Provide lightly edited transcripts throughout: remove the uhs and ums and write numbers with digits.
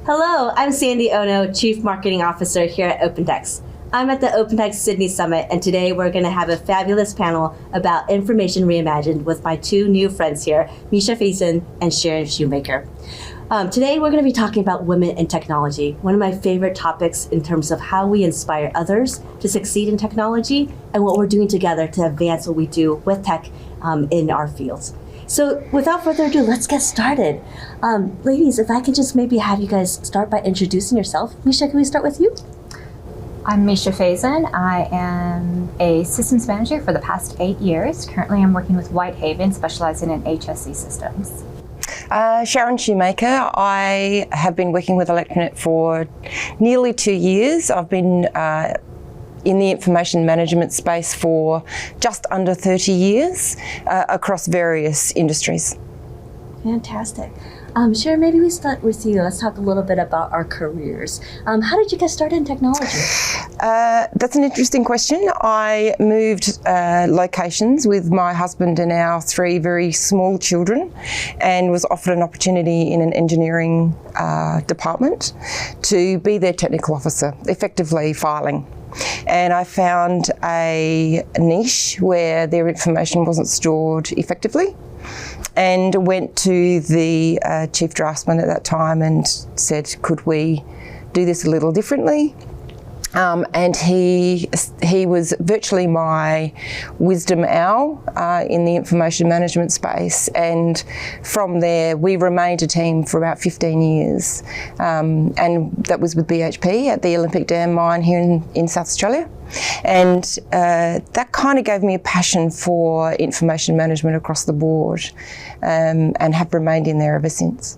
Hello, I'm Sandy Ono, Chief Marketing Officer here at OpenText. I'm at the OpenText Sydney Summit, and today we're going to have a fabulous panel about Information Reimagined with my two new friends here, Misha Fazen and Sharon Schumacher. Today we're going to be talking about women in technology, one of my favorite topics in terms of how we inspire others to succeed in technology and what we're doing together to advance what we do with tech in our fields. So without further ado, let's get started. Ladies, if I can just maybe have you guys start by introducing yourself. Misha, can we start with you? I'm Misha Fazen. I am a systems manager for the past 8 years. Currently, I'm working with Whitehaven, specializing in HSE Systems. Sharon Schumacher. I have been working with ElectraNet for nearly 2 years. I've been in the information management space for just under 30 years across various industries. Fantastic. Sharon, maybe we start with you. Let's talk a little bit about our careers. How did you get started in technology? That's an interesting question. I moved locations with my husband and our 3 very small children and was offered an opportunity in an engineering department to be their technical officer, effectively filing. And I found a niche where their information wasn't stored effectively, and went to the chief draftsman at that time and said, could we do this a little differently? And he was virtually my wisdom owl in the information management space, and from there we remained a team for about 15 years, and that was with BHP at the Olympic Dam mine here in South Australia. And that kind of gave me a passion for information management across the board, and have remained in there ever since.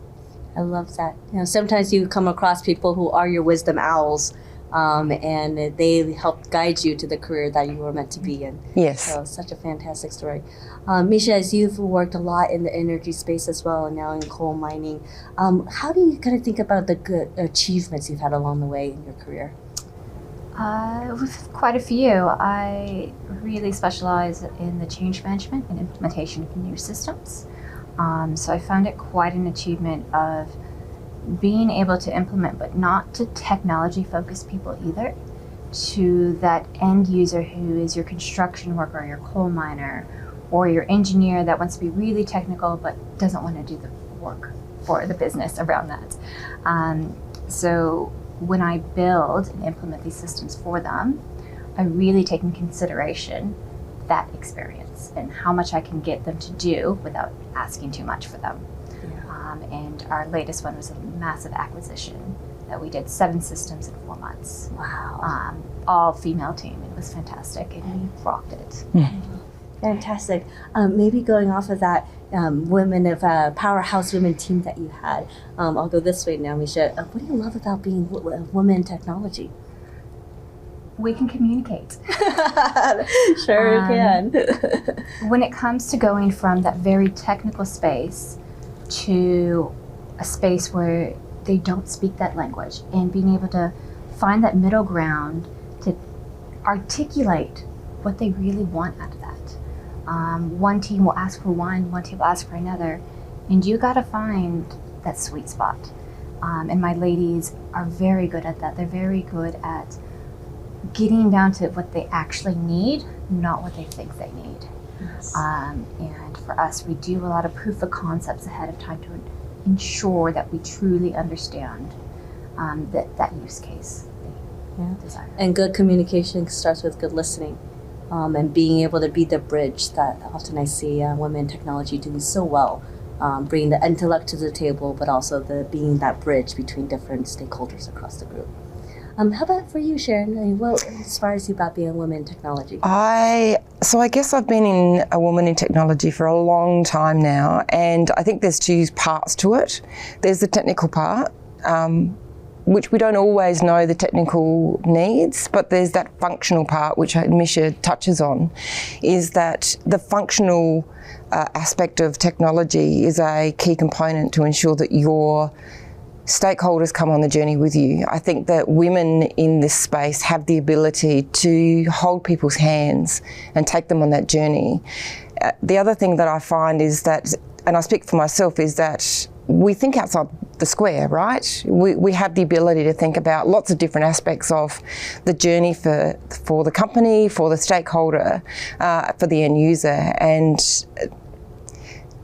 I love that. You know, sometimes you come across people who are your wisdom owls, and they helped guide you to the career that you were meant to be in. Yes. So such a fantastic story. Misha, as you've worked a lot in the energy space as well, and now in coal mining, how do you kind of think about the good achievements you've had along the way in your career? With quite a few. I really specialize in the change management and implementation of new systems. So I found it quite an achievement of being able to implement, but not to technology-focused people either, to that end user who is your construction worker, your coal miner, or your engineer that wants to be really technical but doesn't want to do the work for the business around that. So when I build and implement these systems for them, I really take in consideration that experience and how much I can get them to do without asking too much for them. And our latest one was a massive acquisition that we did 7 systems in 4 months. Wow. All female team. It was fantastic, and we rocked it. Fantastic. Maybe going off of that women of powerhouse women team that you had, I'll go this way now, Misha. What do you love about being a woman in technology? We can communicate. Sure can. When it comes to going from that very technical space to a space where they don't speak that language, and being able to find that middle ground to articulate what they really want out of that. One team will ask for one team will ask for another, and you gotta find that sweet spot. And my ladies are very good at that. They're very good at getting down to what they actually need, not what they think they need. Yes. And for us, we do a lot of proof of concepts ahead of time to ensure that we truly understand that use case they desire. And good communication starts with good listening, and being able to be the bridge that often I see women in technology doing so well, bringing the intellect to the table, but also being that bridge between different stakeholders across the group. How about for you, Sharon? I mean, what inspires you about being a woman in technology? So I guess I've been a woman in technology for a long time now, and I think there's 2 parts to it. There's the technical part, which we don't always know the technical needs, but there's that functional part, which Misha touches on, is that the functional aspect of technology is a key component to ensure that your stakeholders come on the journey with you. I think that women in this space have the ability to hold people's hands and take them on that journey. The other thing that I find is that, and I speak for myself, is that we think outside the square, right? We have the ability to think about lots of different aspects of the journey for the company, for the stakeholder, for the end user. And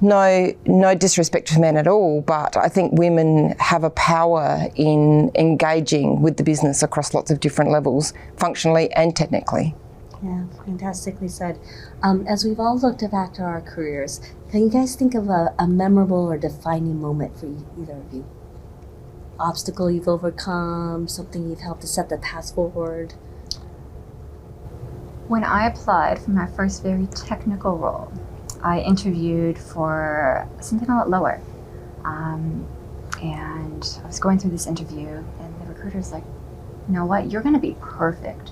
no disrespect to men at all, but I think women have a power in engaging with the business across lots of different levels, functionally and technically. Yeah, fantastically said. As we've all looked back to our careers, can you guys think of a memorable or defining moment for either of you? Obstacle you've overcome, something you've helped to set the path forward? When I applied for my first very technical role, I interviewed for something a lot lower. And I was going through this interview, and the recruiter's like, you know what, you're going to be perfect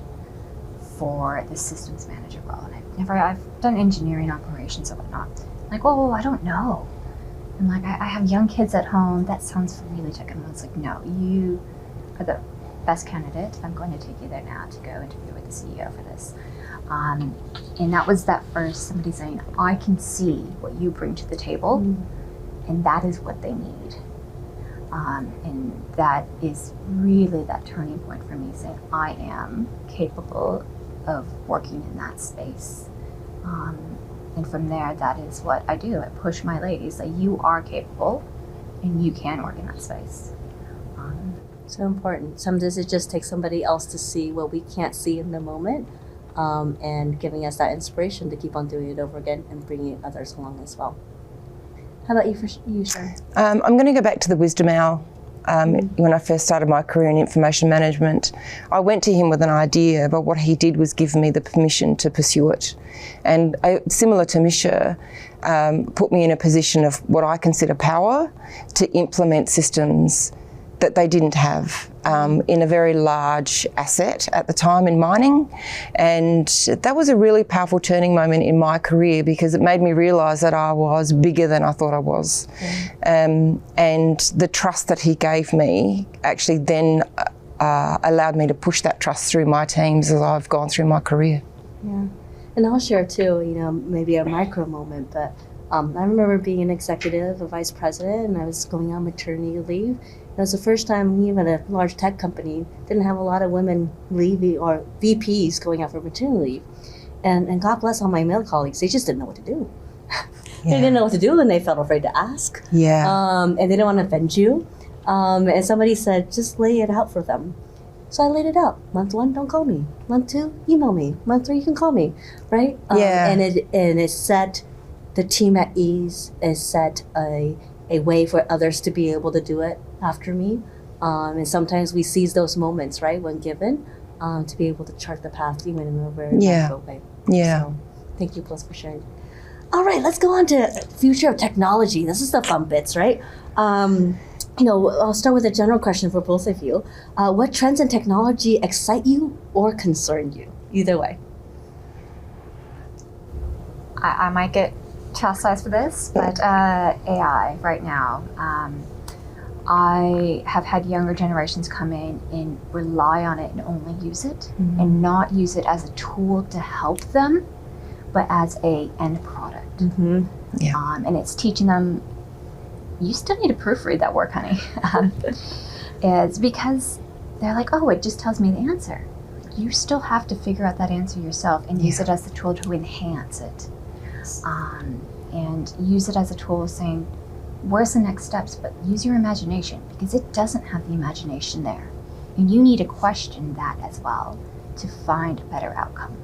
for the systems manager role. And I've done engineering operations and whatnot. I'm like, oh, I don't know. I'm like, I have young kids at home. That sounds really technical. I was like, no, you are the best candidate. I'm going to take you there now to go interview with the CEO for this. And that was that first, somebody saying, I can see what you bring to the table, and that is what they need. And that is really that turning point for me, saying I am capable of working in that space. And from there, that is what I do. I push my ladies, like, you are capable and you can work in that space. So important. Sometimes it just takes somebody else to see what we can't see in the moment, and giving us that inspiration to keep on doing it over again and bringing others along as well. How about you, Sharon? I'm going to go back to the wisdom hour. When I first started my career in information management, I went to him with an idea, but what he did was give me the permission to pursue it. And similar to Misha, put me in a position of what I consider power to implement systems that they didn't have in a very large asset at the time in mining. And that was a really powerful turning moment in my career, because it made me realise that I was bigger than I thought I was. And the trust that he gave me actually then allowed me to push that trust through my teams as I've gone through my career. Yeah, and I'll share too, maybe a micro moment, but I remember being an executive, a vice president, and I was going on maternity leave. It was the first time even a large tech company didn't have a lot of women leaving, or VPs going out for maternity leave. And God bless all my male colleagues, they just didn't know what to do. They didn't know what to do, and they felt afraid to ask. And they didn't want to offend you. And somebody said, just lay it out for them. So I laid it out. Month 1, don't call me. Month 2, email me. Month 3, you can call me, right? And it set the team at ease. It set a way for others to be able to do it after me. And sometimes we seize those moments, right, when given, to be able to chart the path even in a very macro way. So thank you, Plus, for sharing. All right, let's go on to future of technology. This is the fun bits, right? I'll start with a general question for both of you. What trends in technology excite you or concern you? Either way. I might get chastised for this, but AI right now. I have had younger generations come in and rely on it and only use it, and not use it as a tool to help them, but as a end product. And it's teaching them, you still need to proofread that work, honey. It's because they're like, oh, it just tells me the answer. You still have to figure out that answer yourself and use it as the tool to enhance it. And use it as a tool saying, where's the next steps? But use your imagination, because it doesn't have the imagination there. And you need to question that as well to find a better outcome.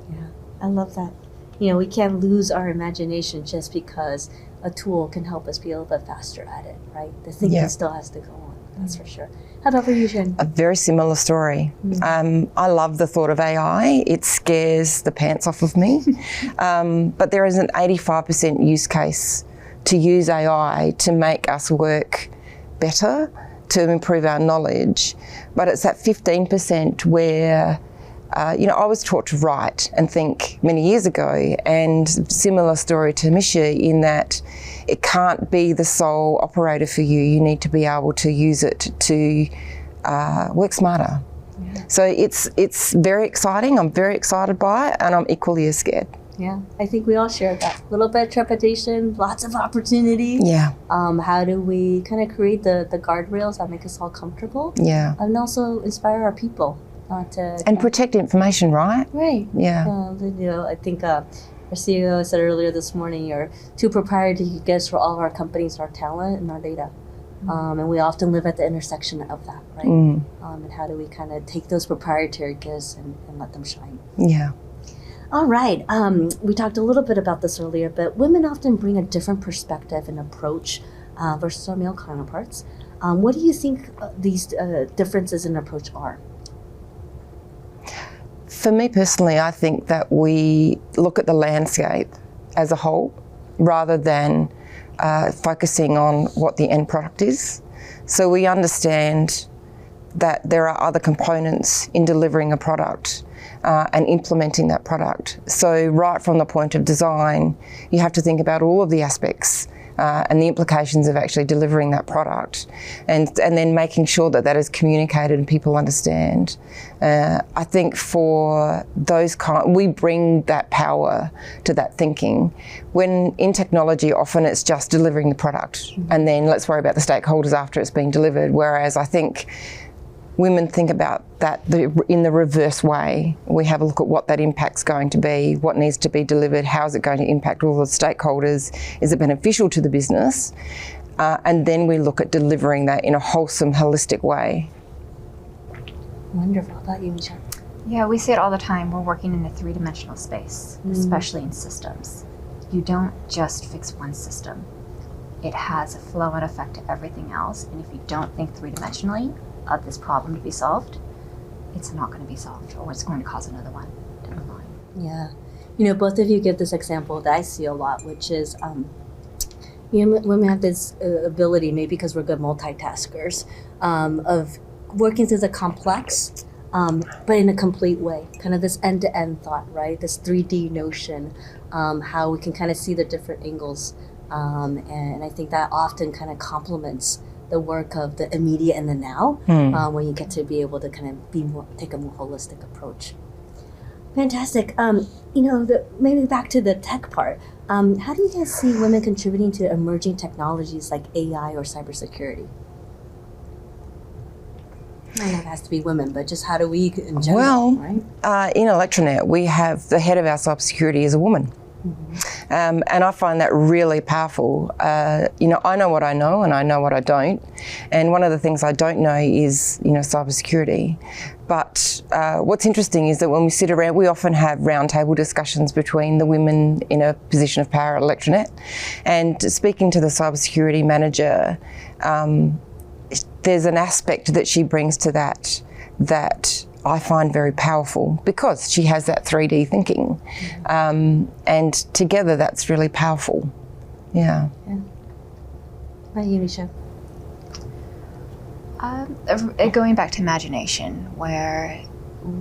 Yeah, I love that. We can't lose our imagination just because a tool can help us be a little bit faster at it, right? The thinking still has to go on, that's for sure. How about for you, Jen? A very similar story. I love the thought of AI. It scares the pants off of me. But there is an 85% use case to use AI to make us work better, to improve our knowledge. But it's that 15% where I was taught to write and think many years ago, and similar story to Misha in that it can't be the sole operator for you. You need to be able to use it to work smarter. So it's very exciting. I'm very excited by it, and I'm equally as scared. Yeah, I think we all share that. A little bit of trepidation, lots of opportunity. Yeah. How do we kind of create the guardrails that make us all comfortable? Yeah. And also inspire our people to... And protect information, right? Right. Yeah. I think our CEO said earlier this morning, your two proprietary gifts for all of our companies are talent and our data. And we often live at the intersection of that, right? And how do we kind of take those proprietary gifts and let them shine? Yeah. All right. We talked a little bit about this earlier, but women often bring a different perspective and approach versus our male counterparts. What do you think these differences in approach are? For me personally, I think that we look at the landscape as a whole rather than focusing on what the end product is. So we understand that there are other components in delivering a product and implementing that product. So right from the point of design, you have to think about all of the aspects and the implications of actually delivering that product, and then making sure that that is communicated and people understand. I think for those we bring that power to that thinking. When in technology, often it's just delivering the product, and then let's worry about the stakeholders after it's been delivered. Whereas I think women think about that in the reverse way. We have a look at what that impact's going to be, what needs to be delivered, how is it going to impact all the stakeholders, is it beneficial to the business? And then we look at delivering that in a wholesome, holistic way. Wonderful. How about you, Misha? Yeah, we say it all the time. We're working in a three-dimensional space, especially in systems. You don't just fix one system. It has a flow and effect to everything else. And if you don't think three-dimensionally of this problem to be solved, it's not going to be solved, or it's going to cause another one down the line. Yeah. Both of you give this example that I see a lot, which is women have this ability, maybe because we're good multitaskers, of working through the complex, but in a complete way, kind of this end-to-end thought, right? This 3D notion, how we can kind of see the different angles. And I think that often kind of complements the work of the immediate and the now, when you get to be able to kind of take a more holistic approach. Fantastic. Maybe back to the tech part. How do you guys see women contributing to emerging technologies like AI or cybersecurity? Might not have to be women, but just how do we in general, right? In ElectraNet, we have the head of our cybersecurity is a woman. And I find that really powerful. I know what I know and I know what I don't. And one of the things I don't know is, cybersecurity. But what's interesting is that when we sit around, we often have roundtable discussions between the women in a position of power at ElectraNet. And speaking to the cybersecurity manager, there's an aspect that she brings to that I find very powerful because she has that 3D thinking. And together that's really powerful. Yeah. How about you, Misha? Going back to imagination, where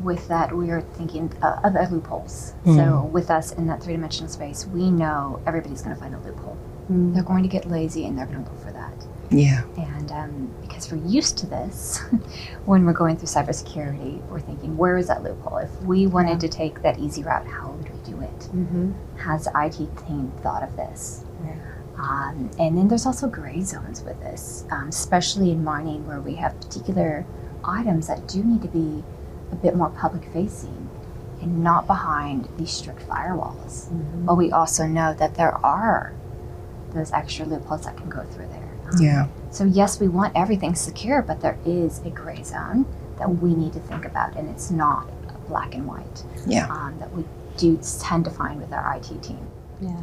with that we are thinking of loopholes. So with us in that three-dimensional space, we know everybody's going to find a loophole. They're going to get lazy and they're going to go for that. Yeah. And because we're used to this, when we're going through cybersecurity, we're thinking, where is that loophole? If we wanted to take that easy route, how would we do it? Has the IT team thought of this? And then there's also gray zones with this, especially in mining where we have particular items that do need to be a bit more public facing and not behind these strict firewalls. But we also know that there are those extra loopholes that can go through there. Yeah. So yes, we want everything secure, but there is a gray zone that we need to think about, and it's not black and white. Yeah. That we do tend to find with our IT team. Yeah.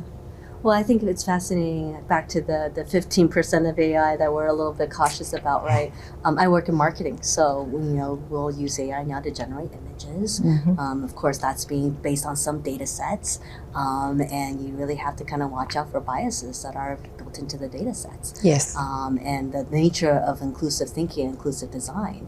Well, I think it's fascinating, back to the 15% of AI that we're a little bit cautious about, right? I work in marketing, so we'll use AI now to generate images. Of course, that's being based on some data sets, and you really have to kind of watch out for biases that are built into the data sets. Yes. And the nature of inclusive thinking, inclusive design,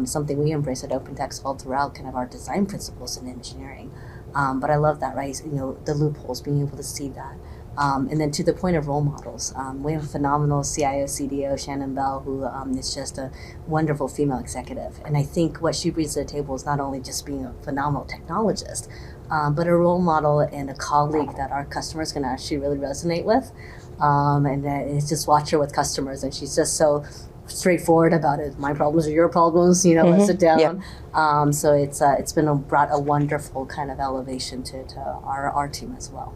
something we embrace at OpenText all throughout kind of our design principles in engineering. But I love that, right? The loopholes, being able to see that. And then to the point of role models, we have a phenomenal CIO, CDO, Shannon Bell, who is just a wonderful female executive. And I think what she brings to the table is not only just being a phenomenal technologist, but a role model and a colleague that our customers can actually really resonate with. And it's just watch her with customers, and she's just so straightforward about it. My problems are your problems, let's sit down. Yep. So it's brought a wonderful kind of elevation to our team as well.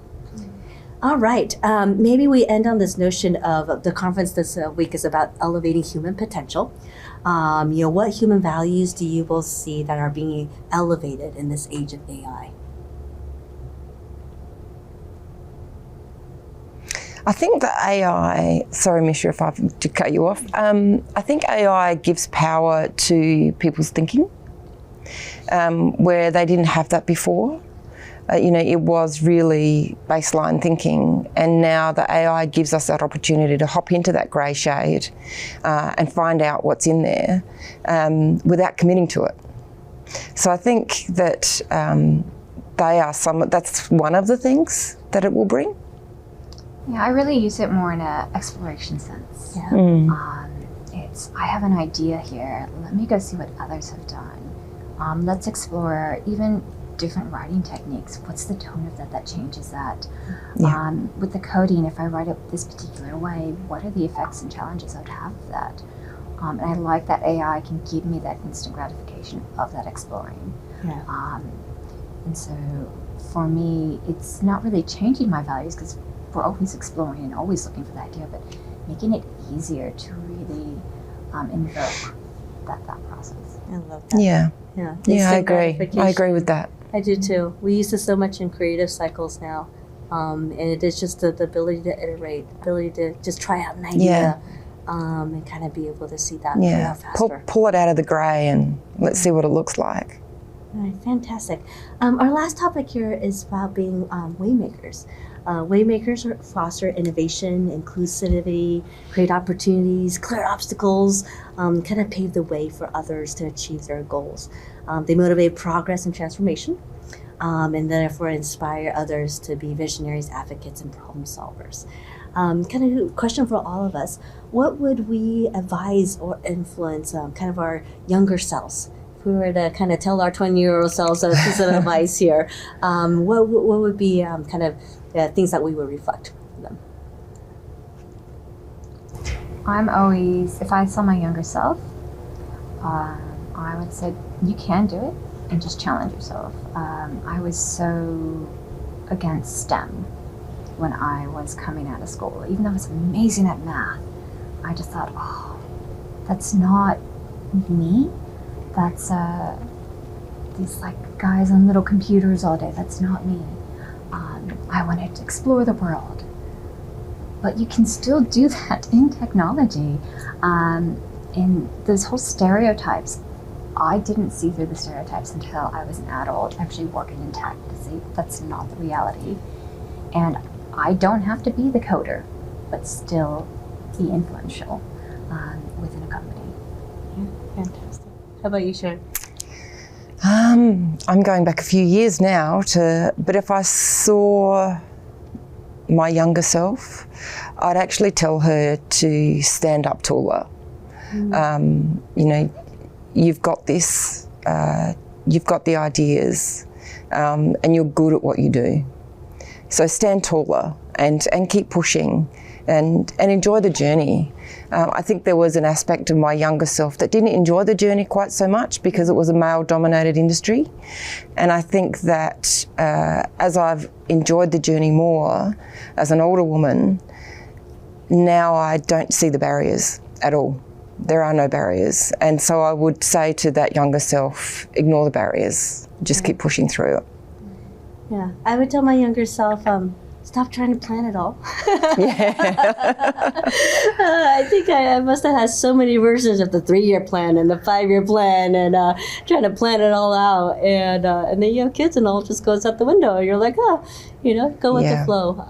All right, maybe we end on this notion of the conference this week is about elevating human potential. What human values do you both see that are being elevated in this age of AI? I think that AI, sorry Misha if I have to cut you off, I think AI gives power to people's thinking where they didn't have that before. It was really baseline thinking, and now the AI gives us that opportunity to hop into that grey shade and find out what's in there without committing to it. So I think that that's one of the things that it will bring. Yeah, I really use it more in an exploration sense. Yeah. I have an idea here. Let me go see what others have done. Let's explore even different writing techniques. What's the tone of that changes that? Yeah. With the coding, if I write it this particular way, what are the effects and challenges I would have of that? And I like that AI can give me that instant gratification of that exploring. Yeah. And so for me, it's not really changing my values because we're always exploring and always looking for the idea, but making it easier to really invoke that thought process. I love that. Yeah. Yeah. Yeah, I Instant agree. I gratification. agree with that. I do too. We use this so much in creative cycles now. And it is just the ability to iterate, the ability to just try out an idea and kind of be able to see that play out faster. Pull it out of the grey and let's see what it looks like. All right, fantastic. Our last topic here is about being waymakers. Waymakers foster innovation, inclusivity, create opportunities, clear obstacles, kind of pave the way for others to achieve their goals. They motivate progress and transformation, and therefore inspire others to be visionaries, advocates, and problem solvers. Kind of question for all of us, what would we advise or influence kind of our younger selves? If we were to kind of tell our 20-year-old selves a piece of advice here, what would be kind of things that we would reflect on them? I'm always, if I saw my younger self, I would say, you can do it and just challenge yourself. I was so against STEM when I was coming out of school. Even though I was amazing at math, I just thought, oh, that's not me. That's these like guys on little computers all day. That's not me. I wanted to explore the world. But you can still do that in technology. In those whole stereotypes, I didn't see through the stereotypes until I was an adult actually working in tech to see that's not the reality. And I don't have to be the coder, but still be influential within a company. Yeah, fantastic. How about you, Sharon? I'm going back a few years now but if I saw my younger self, I'd actually tell her to stand up taller. You've got this, you've got the ideas, and you're good at what you do. So stand taller and keep pushing and enjoy the journey. I think there was an aspect of my younger self that didn't enjoy the journey quite so much because it was a male-dominated industry. And I think that as I've enjoyed the journey more as an older woman, now I don't see the barriers at all. There are no barriers. And so I would say to that younger self, ignore the barriers, just keep pushing through it. Yeah, I would tell my younger self, stop trying to plan it all. I think I must have had so many versions of the 3-year plan and the 5-year plan and trying to plan it all out. And then you have kids and all just goes out the window. You're like, go with the flow.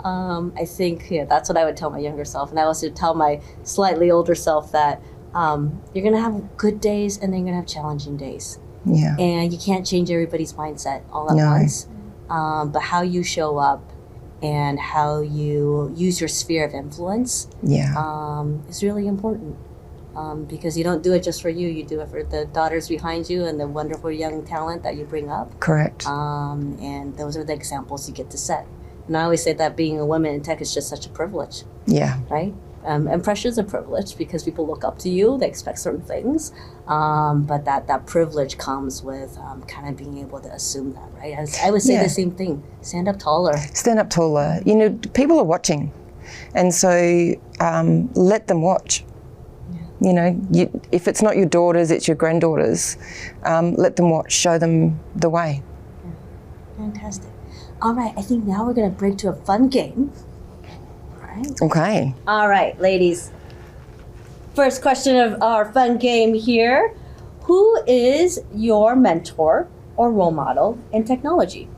I think that's what I would tell my younger self. And I also tell my slightly older self that you're going to have good days and then you're going to have challenging days. Yeah. And you can't change everybody's mindset all at once. But how you show up and how you use your sphere of influence is really important. because you don't do it just for you. You do it for the daughters behind you and the wonderful young talent that you bring up. Correct. And those are the examples you get to set. And I always say that being a woman in tech is just such a privilege. Yeah. Right? And pressure is a privilege because people look up to you, they expect certain things, but that privilege comes with kind of being able to assume that, right? I would say the same thing, stand up taller. Stand up taller. You know, people are watching, and so let them watch. You know, if it's not your daughters, it's your granddaughters. Let them watch, show them the way. Yeah. Fantastic. All right, I think now we're going to break to a fun game. Okay. All right, ladies. First question of our fun game here. Who is your mentor or role model in technology?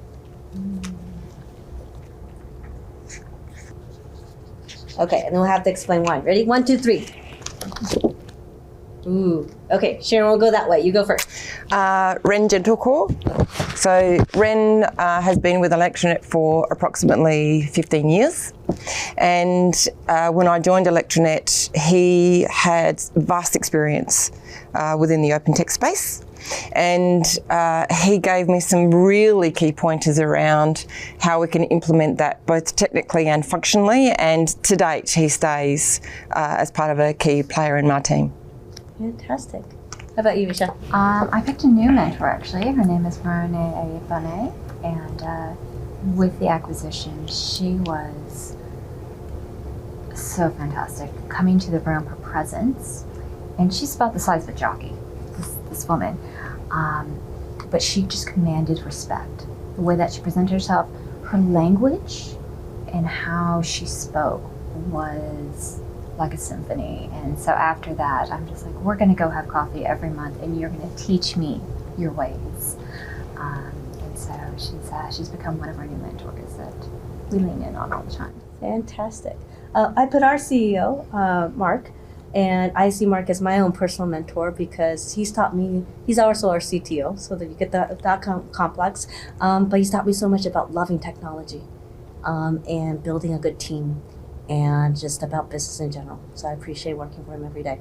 Okay, and then we'll have to explain why. Ready? 1, 2, 3. Ooh. Okay, Sharon, we'll go that way. You go first. Ren Gentlecore. So Ren has been with ElectraNet for approximately 15 years. And when I joined ElectraNet, he had vast experience within the OpenText space. And he gave me some really key pointers around how we can implement that both technically and functionally. And to date, he stays as part of a key player in my team. Fantastic. How about you, Misha? I picked a new mentor, actually. Her name is Reimagined, and with the acquisition, she was so fantastic. Coming to the room, her presence, and she's about the size of a jockey, this woman, but she just commanded respect. The way that she presented herself, her language, and how she spoke was like a symphony. And so after that, I'm just like, we're going to go have coffee every month and you're going to teach me your ways. And so she's become one of our new mentors that we lean in on all the time. Fantastic. I put our CEO, Mark, and I see Mark as my own personal mentor because he's taught me, he's also our CTO, so that you get that complex, but he's taught me so much about loving technology and building a good team, and just about business in general. So I appreciate working for him every day.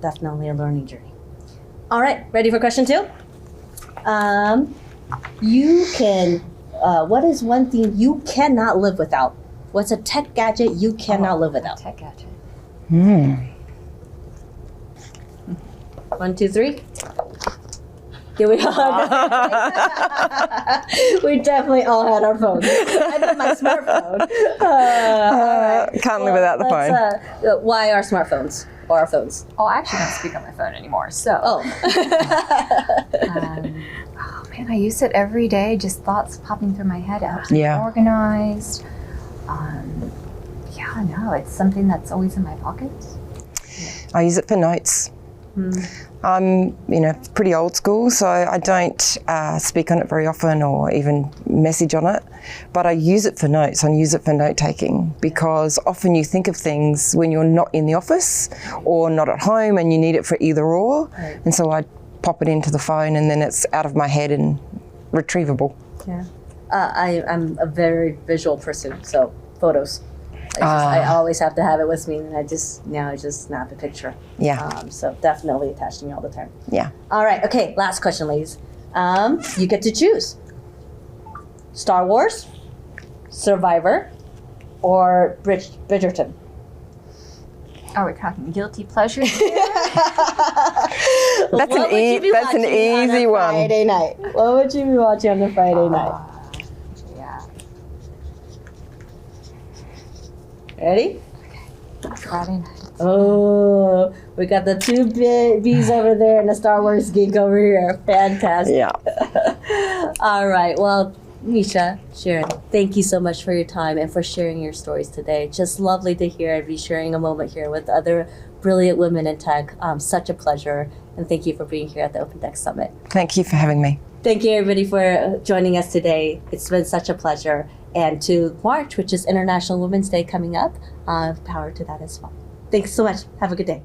Definitely a learning journey. All right, ready for question 2? You can, what is one thing you cannot live without? What's a tech gadget you cannot live without? Tech gadget. 1, 2, 3. Did we all have We definitely all had our phones. I put my smartphone. Can't live without the phone. Why our smartphones or our phones? Oh, I actually don't speak on my phone anymore, so. Oh. Oh man, I use it every day, just thoughts popping through my head. It helps me Yeah. organized. Yeah, no, it's something that's always in my pocket. I use it for notes. I'm, pretty old school, so I don't speak on it very often or even message on it, but I use it for notes. I use it for note taking because often you think of things when you're not in the office or not at home and you need it for either or, Right. and so I pop it into the phone and then it's out of my head and retrievable. Yeah. I'm a very visual person, so photos. I always have to have it with me, and I just snap a picture. Yeah. So definitely attached to me all the time. Yeah. All right. Okay. Last question, ladies. You get to choose: Star Wars, Survivor, or Bridgerton. Are we talking guilty pleasures here? That's an easy one. Friday night. What would you be watching on a Friday night? Yeah. Ready? Friday night. Oh, we got the two bees over there and the Star Wars geek over here. Fantastic. Yeah. All right. Well, Misha, Sharon, thank you so much for your time and for sharing your stories today. Just lovely to hear and be sharing a moment here with other brilliant women in tech. Such a pleasure. And thank you for being here at the OpenText Summit. Thank you for having me. Thank you, everybody, for joining us today. It's been such a pleasure. And to March, which is International Women's Day coming up, power to that as well. Thanks so much. Have a good day.